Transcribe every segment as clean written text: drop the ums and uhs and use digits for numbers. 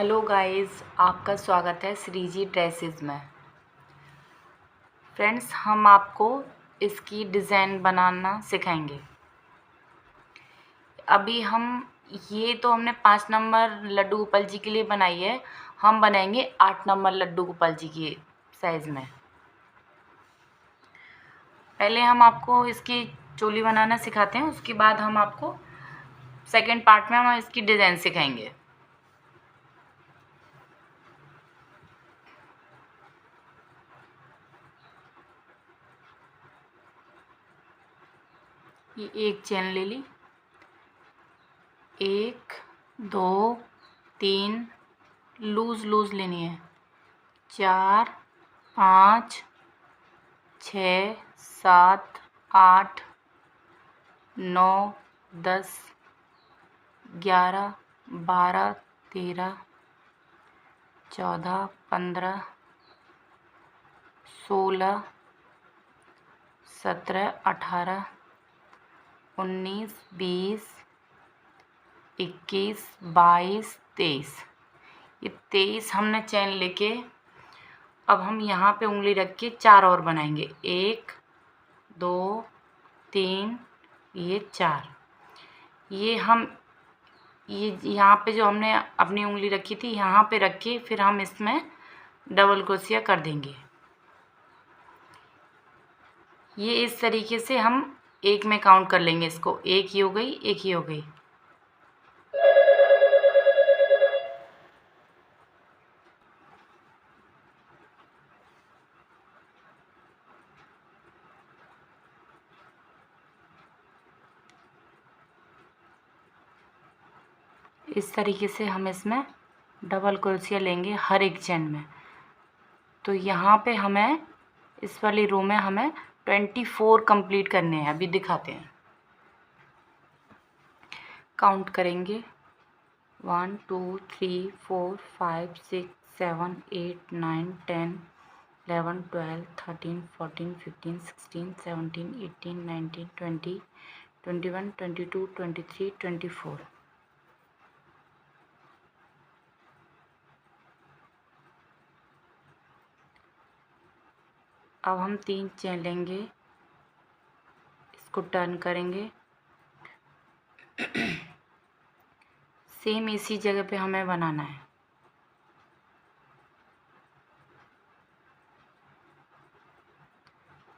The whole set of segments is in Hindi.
हेलो गाइस, आपका स्वागत है श्रीजी ड्रेसेस में। फ्रेंड्स, हम आपको इसकी डिज़ाइन बनाना सिखाएंगे। अभी हमने 5 नंबर लड्डू गोपाल जी के लिए बनाई है। हम बनाएंगे 8 नंबर लड्डू गोपाल जी के साइज़ में। पहले हम आपको इसकी चोली बनाना सिखाते हैं, उसके बाद हम आपको सेकेंड पार्ट में हम इसकी डिज़ाइन सिखाएंगे। ये एक चेन ले ली, 1 2 3 लूज़ लेनी है, 4 5 6 7 8 9 10 11 12 13 14 15 16 17 18 19 20 21 22 23। ये 23 हमने चैन लेके अब हम यहाँ पे उंगली रख के 4 और बनाएंगे। 1 2 3 ये 4। ये यहाँ पे जो हमने अपनी उंगली रखी थी यहाँ पे रख के फिर हम इसमें डबल क्रोशिया कर देंगे। ये इस तरीके से हम एक में काउंट कर लेंगे इसको। एक ही हो गई, एक ही हो गई। इस तरीके से हम इसमें डबल क्रोशिया लेंगे हर एक चेन में। तो यहाँ पे हमें इस वाली रो में हमें 24 कंप्लीट करने हैं। अभी दिखाते हैं, काउंट करेंगे। 1 2 3 4 5 6 7 8 9 10 11 12 13 14 15 16 17 18 19 20 21 22 23 24। अब हम 3 चेन लेंगे, इसको टर्न करेंगे। सेम इसी जगह पे हमें बनाना है।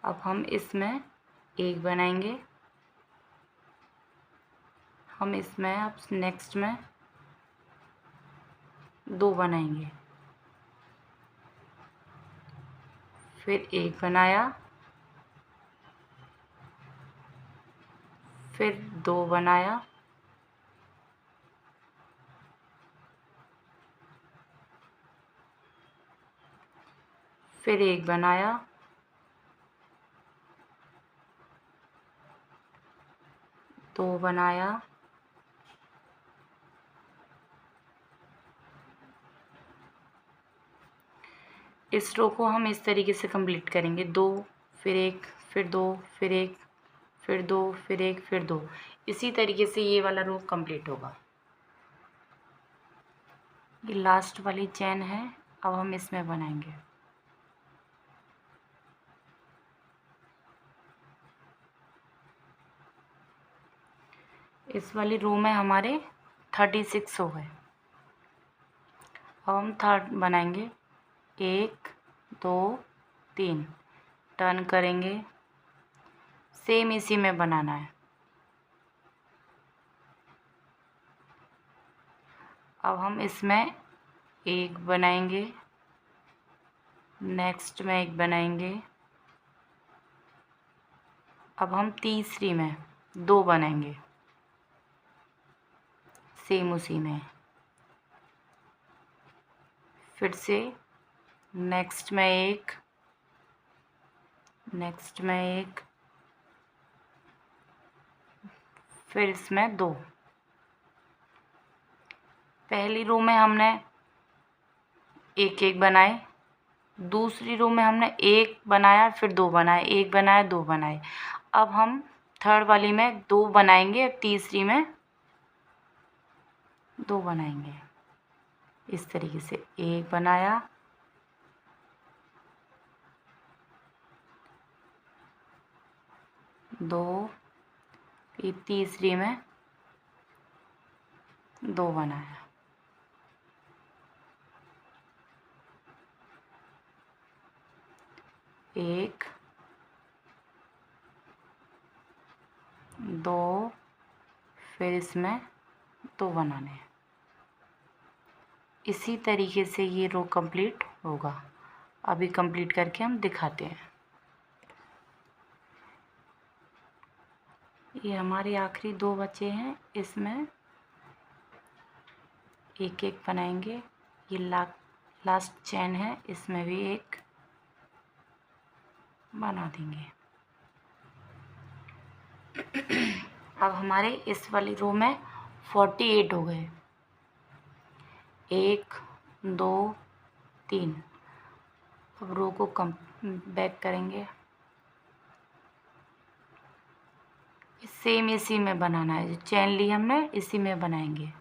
अब हम इसमें एक बनाएंगे। हम इसमें अब नेक्स्ट में 2 बनाएंगे, फिर एक बनाया, फिर 2 बनाया, फिर एक बनाया, 2 बनाया, इस रो को हम इस तरीके से कंप्लीट करेंगे। 2 फिर 1 फिर 2 फिर 1 फिर 2 फिर 1 फिर 2। इसी तरीके से ये वाला रो कंप्लीट होगा। ये लास्ट वाली चेन है, अब हम इसमें बनाएंगे। इस वाली रो में हमारे 36 हो गए। अब हम थर्ड बनाएंगे। 1 2 3 टर्न करेंगे, सेम इसी में बनाना है। अब हम इसमें एक बनाएंगे, नेक्स्ट में एक बनाएंगे। अब हम तीसरी में 2 बनाएंगे, सेम उसी में। फिर से नेक्स्ट में एक, नेक्स्ट में एक, फिर इसमें 2। पहली रो में हमने एक एक बनाए, दूसरी रो में हमने एक बनाया फिर 2 बनाए, एक बनाया 2 बनाए। अब हम थर्ड वाली में 2 बनाएंगे, तीसरी में 2 बनाएंगे। इस तरीके से एक बनाया, दो, ये तीसरी में दो बनाया, एक, दो, फिर इसमें दो बनाने हैं। इसी तरीके से ये रो कंप्लीट होगा। अभी कंप्लीट करके हम दिखाते हैं। ये हमारे आखिरी दो बचे हैं, इसमें एक एक बनाएंगे। ये लास्ट चेन है, इसमें भी एक बना देंगे। अब हमारे इस वाली रो में 48 हो गए। एक, दो, तीन। अब रो को बैक करेंगे। सेम इसी में बनाना है, जो चेन ली हमने इसी में बनाएंगे।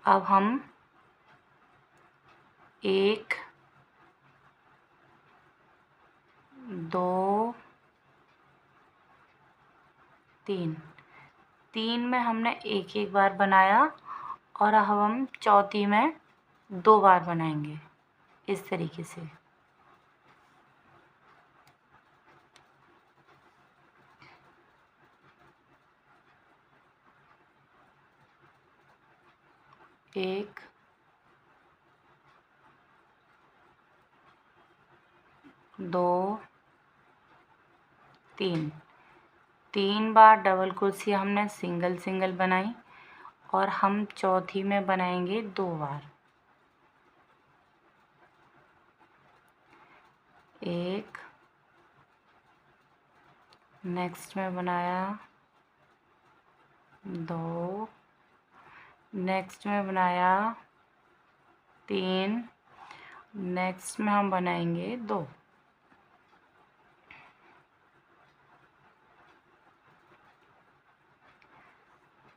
अब हम एक, दो, तीन, तीन में हमने एक एक बार बनाया और अब हम चौथी में दो बार बनाएंगे इस तरीके से। एक, दो, तीन, तीन बार डबल क्रोशिया हमने सिंगल सिंगल बनाई और हम चौथी में बनाएंगे दो बार। एक, नेक्स्ट में बनाया, दो, नेक्स्ट में बनाया, तीन, नेक्स्ट में हम बनाएंगे दो।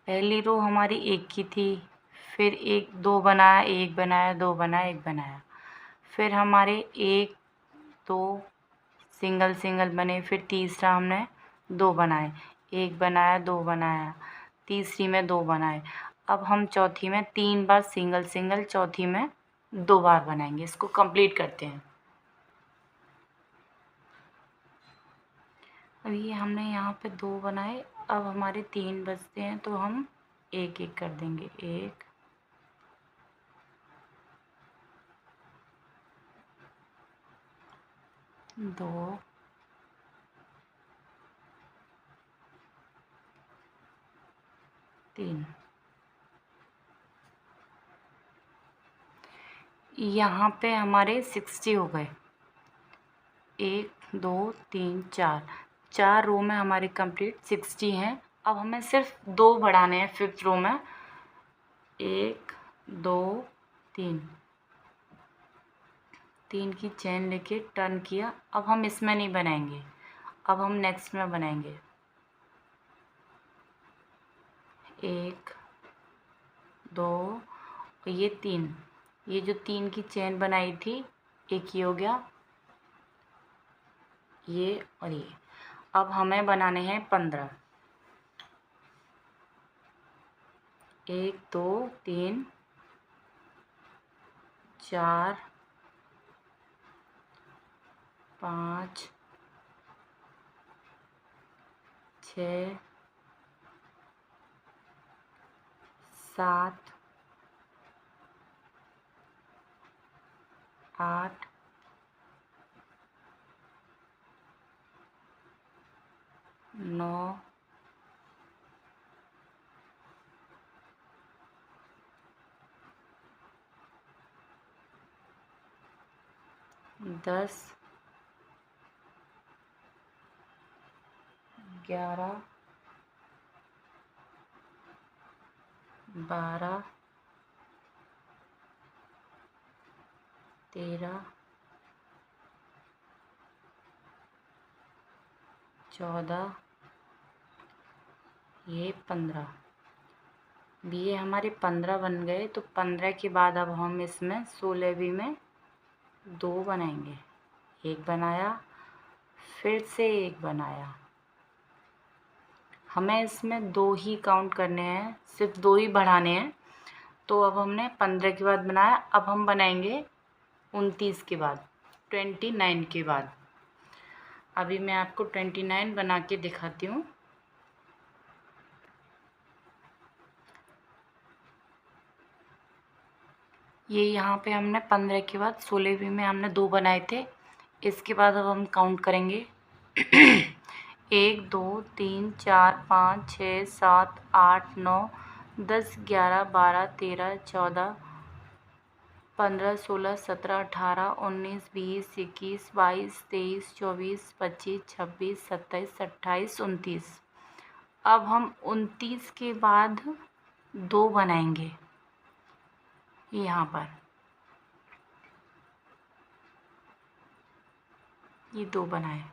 पहली रो हमारी एक की थी, फिर एक दो बनाया, एक बनाया, दो बनाया, एक बनाया, फिर हमारे एक दो सिंगल सिंगल बने, फिर तीसरा हमने दो बनाए, एक बनाया, दो बनाया, तीसरी में दो बनाए। अब हम चौथी में तीन बार सिंगल सिंगल, चौथी में दो बार बनाएंगे। इसको कंप्लीट करते हैं। अब ये हमने यहाँ पे दो बनाए, अब हमारे तीन बचते हैं तो हम एक एक कर देंगे। एक, दो, तीन। यहाँ पे हमारे 60 हो गए। एक, दो, तीन, चार, चार रो में हमारे कंप्लीट 60 हैं। अब हमें सिर्फ दो बढ़ाने हैं फिफ्थ रो में। एक, दो, तीन, तीन की चेन लेके टर्न किया। अब हम इसमें नहीं बनाएंगे, अब हम नेक्स्ट में बनाएंगे। एक, दो, और ये तीन, ये जो तीन की चेन बनाई थी, एक ये हो गया, ये और ये। अब हमें बनाने हैं 15। एक, दो, तीन, चार, पाँच, छः, सात, आठ, 9, 10, 11, 12, 13, 14, ये 15। ये हमारे 15 बन गए, तो 15 के बाद अब हम इसमें 16वीं में 2 बनाएंगे। एक बनाया, फिर से एक बनाया। हमें इसमें 2 ही काउंट करने हैं, सिर्फ 2 ही बढ़ाने हैं। तो अब हमने 15 के बाद बनाया, अब हम बनाएंगे 29 के बाद, 29 के बाद। अभी मैं आपको 29 बना के दिखाती हूँ। ये यहाँ पे हमने 15 के बाद 16वीं में हमने 2 बनाए थे। इसके बाद अब हम काउंट करेंगे 1 2 3 4 5 6 7 8 9 10 11 12 13 14 15 16 17 18 19 20 21 22 23 24 25 26 27 28 29। अब हम 29 के बाद 2 बनाएंगे यहाँ पर। ये 2 बनाए।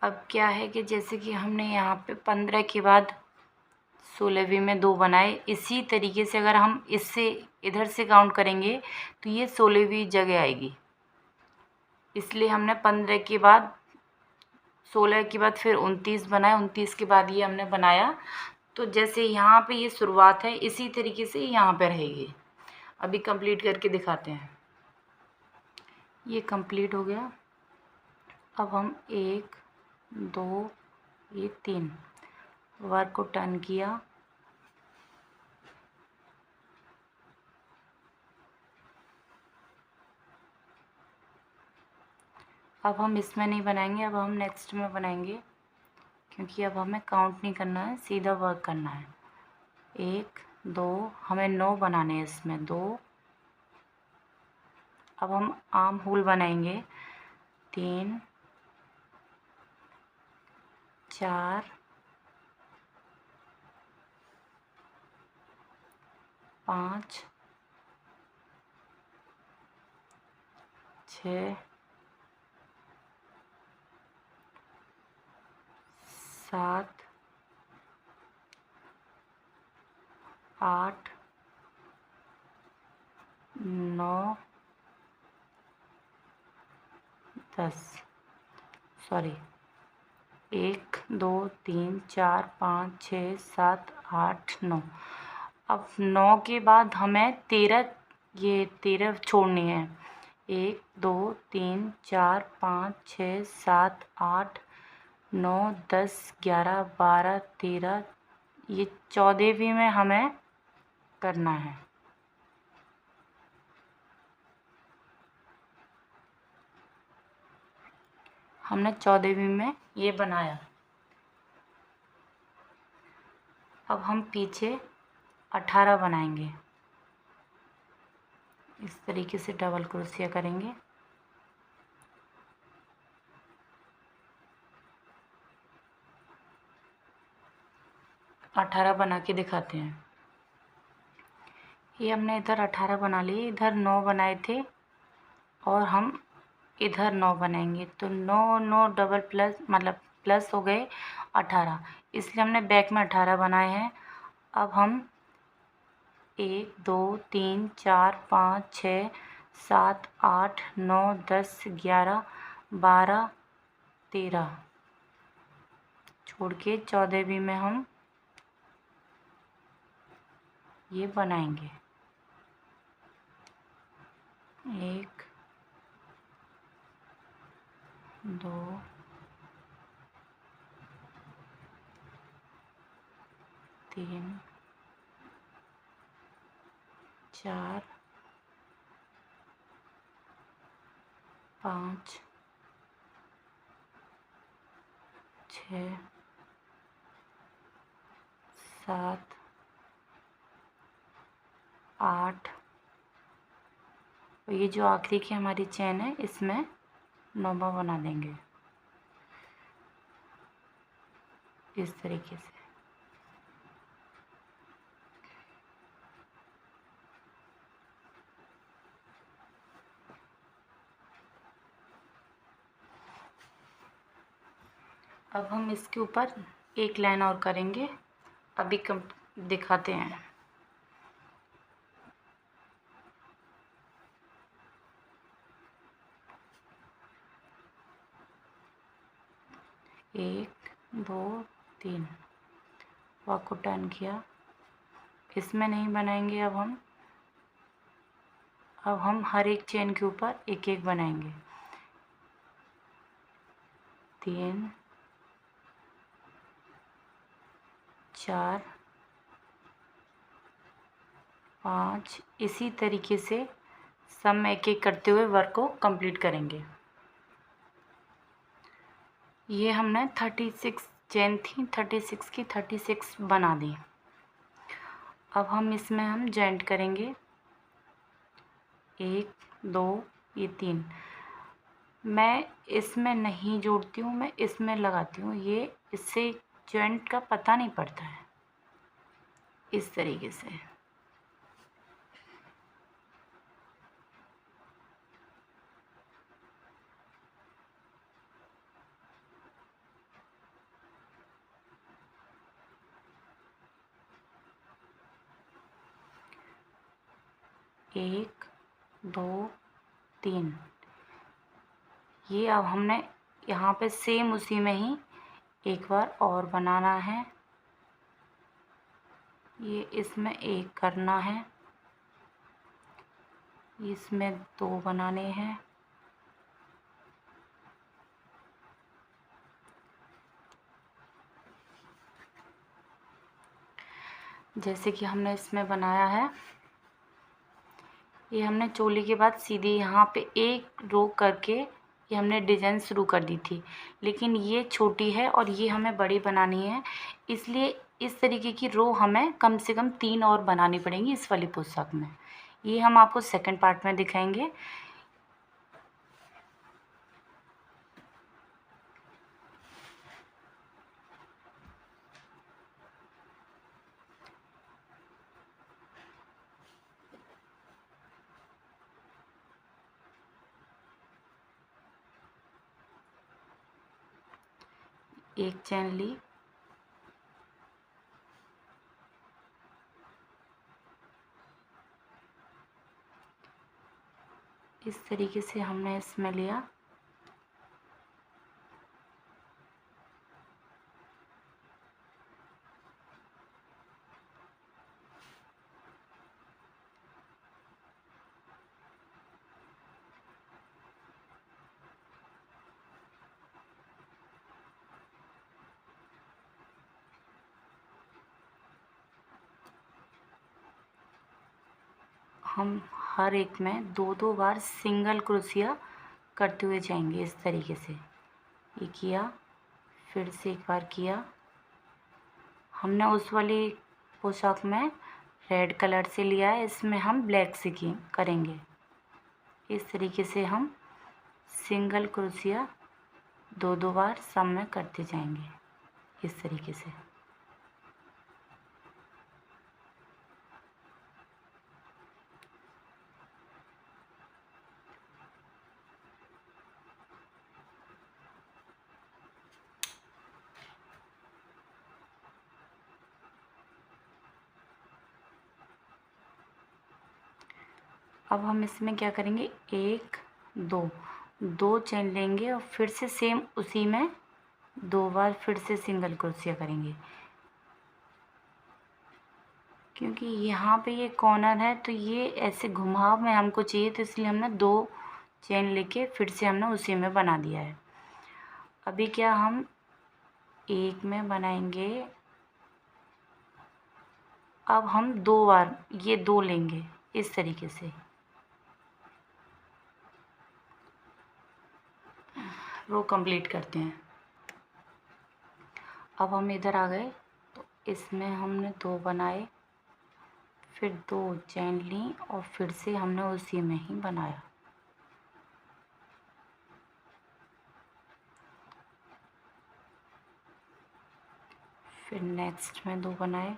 अब क्या है कि जैसे कि हमने यहाँ पे 15 के बाद 16वीं में 2 बनाए, इसी तरीके से अगर हम इससे इधर से काउंट करेंगे तो ये 16वीं जगह आएगी। इसलिए हमने 15 के बाद 16 के बाद फिर 29 बनाए, 29 के बाद ये हमने बनाया। तो जैसे यहाँ पे ये शुरुआत है, इसी तरीके से यहाँ पे रहेगी। अभी कंप्लीट करके दिखाते हैं। ये कंप्लीट हो गया। अब हम 1 2 ये 3 वर्क को टर्न किया। अब हम इसमें नहीं बनाएंगे, अब हम नेक्स्ट में बनाएंगे, क्योंकि अब हमें काउंट नहीं करना है, सीधा वर्क करना है। 1 2 हमें 9 बनाने हैं इसमें 2। अब हम आर्म होल बनाएंगे 3 4 5 6 7 8 9 10 सॉरी 1 2 3 4 5 6 7 8 9। अब 9 के बाद हमें 13, ये 13 छोड़नी है। 1 2 3 4 5 6 7 8 9 10 11 12 13, ये 14वीं में हमें करना है। हमने 14वीं में ये बनाया। अब हम पीछे 18 बनाएंगे। इस तरीके से डबल क्रोशिया करेंगे। अठारह बना के दिखाते हैं। ये हमने इधर 18 बना लिए, इधर 9 बनाए थे और हम इधर 9 बनाएंगे, तो 9 9 डबल प्लस मतलब प्लस हो गए 18, इसलिए हमने बैक में 18 बनाए हैं। अब हम 1 2 3 4 5 6 7 8 9 10 11 12 13 छोड़ के 14वीं में हम ये बनाएंगे। 1 2 3 4 5 6 7 8, और ये जो आखिरी की हमारी चेन है इसमें 9वां बना देंगे इस तरीके से। अब हम इसके ऊपर एक लाइन और करेंगे अभी कम दिखाते हैं। एक, दो, तीन, वॉक को टर्न किया। इसमें नहीं बनाएंगे अब हम हर एक चेन के ऊपर एक एक बनाएंगे। 3, 4, 5, इसी तरीके से सब में एक एक करते हुए वर्क को कंप्लीट करेंगे। ये हमने 36 चेन थी, 36 की 36 बना दी। अब हम इसमें हम जॉइंट करेंगे। 1, 2, ये 3। मैं इसमें नहीं जोड़ती हूँ, मैं इसमें लगाती हूँ। ये इससे जॉइंट का पता नहीं पड़ता है, इस तरीके से। एक, दो, तीन। ये अब हमने यहाँ पे सेम उसी में ही एक बार और बनाना है। ये इसमें एक करना है, इसमें 2 बनाने हैं। जैसे कि हमने इसमें बनाया है, ये हमने चोली के बाद सीधे यहाँ पे एक रो करके ये हमने डिज़ाइन शुरू कर दी थी, लेकिन ये छोटी है और ये हमें बड़ी बनानी है, इसलिए इस तरीके की रो हमें कम से कम 3 और बनानी पड़ेंगी इस वाली पोशाक में। ये हम आपको सेकंड पार्ट में दिखाएंगे। एक चैन ली, इस तरीके से हमने इसमें लिया। हम हर एक में 2-2 बार सिंगल क्रोशिया करते हुए जाएंगे इस तरीके से। ये किया, फिर से एक बार किया। हमने उस वाली पोशाक में रेड कलर से लिया है, इसमें हम ब्लैक से करेंगे। इस तरीके से हम सिंगल क्रोशिया 2-2 बार सब में करते जाएंगे इस तरीके से। अब हम इसमें क्या करेंगे, 1, 2 चेन लेंगे और फिर से सेम उसी में 2 बार फिर से सिंगल क्रोशिया करेंगे, क्योंकि यहाँ पे ये कॉर्नर है तो ये ऐसे घुमाव में हमको चाहिए, तो इसलिए हमने 2 चेन लेके फिर से हमने उसी में बना दिया है। अभी क्या हम एक में बनाएंगे, अब हम 2 बार ये 2 लेंगे इस तरीके से। रो कंप्लीट करते हैं। अब हम इधर आ गए तो इसमें हमने 2 बनाए, फिर 2 चेन ली और फिर से हमने उसी में ही बनाया। फिर नेक्स्ट में 2 बनाए।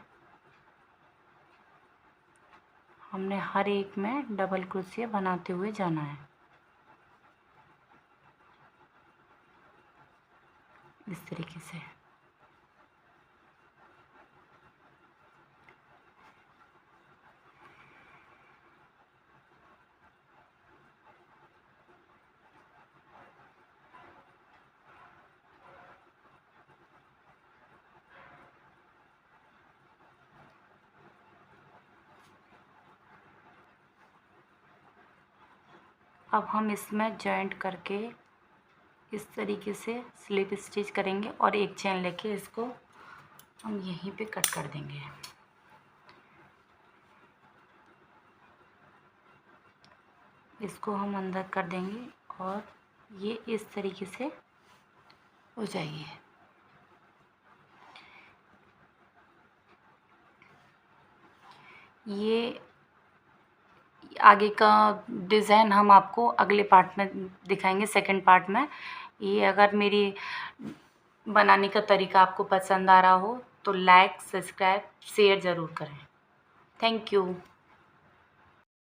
हमने हर एक में डबल क्रोशिया बनाते हुए जाना है इस तरीके से। अब हम इसमें जॉइंट करके इस तरीके से स्लिप स्टिच करेंगे और एक चेन लेके इसको हम यहीं पे कट कर देंगे। इसको हम अंदर कर देंगे और ये इस तरीके से हो जाएगी। ये आगे का डिज़ाइन हम आपको अगले पार्ट में दिखाएंगे, सेकंड पार्ट में। ये अगर मेरी बनाने का तरीका आपको पसंद आ रहा हो तो लाइक, सब्सक्राइब, शेयर ज़रूर करें। Thank you.